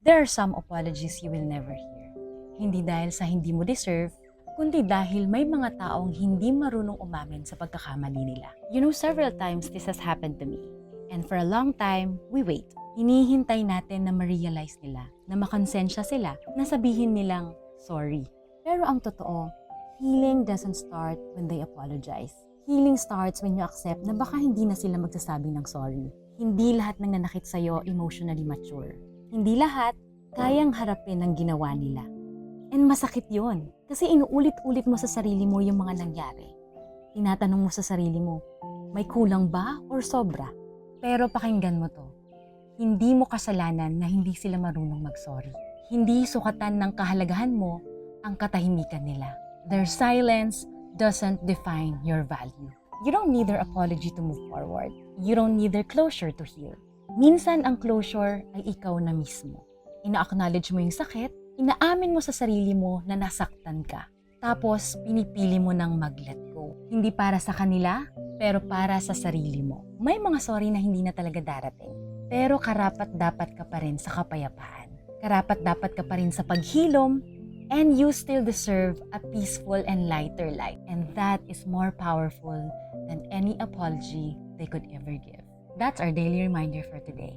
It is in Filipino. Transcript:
There are some apologies you will never hear. Hindi dahil sa hindi mo deserve, kundi dahil may mga taong hindi marunong umamin sa pagkakamali nila. You know, several times this has happened to me. And for a long time, we wait. Hinihintay natin na ma-realize nila, na makonsensya sila, na sabihin nilang sorry. Pero ang totoo, healing doesn't start when they apologize. Healing starts when you accept na baka hindi na sila magsasabi ng sorry. Hindi lahat ng nanakit sa'yo emotionally mature. Hindi lahat kayang harapin ang ginawa nila. And masakit yon kasi inuulit-ulit mo sa sarili mo yung mga nangyari. Tinatanong mo sa sarili mo, may kulang ba or sobra? Pero pakinggan mo to. Hindi mo kasalanan na hindi sila marunong mag-sorry. Hindi sukatan ng kahalagahan mo ang katahimikan nila. Their silence doesn't define your value. You don't need their apology to move forward. You don't need their closure to heal. Minsan ang closure ay ikaw na mismo. Ina-acknowledge mo yung sakit, inaamin mo sa sarili mo na nasaktan ka. Tapos pinipili mo ng mag-let go. Hindi para sa kanila, pero para sa sarili mo. May mga sorry na hindi na talaga darating. Pero karapat-dapat ka pa rin sa kapayapaan. Karapat-dapat ka pa rin sa paghilom, and you still deserve a peaceful and lighter life. And that is more powerful than any apology they could ever give. That's our daily reminder for today.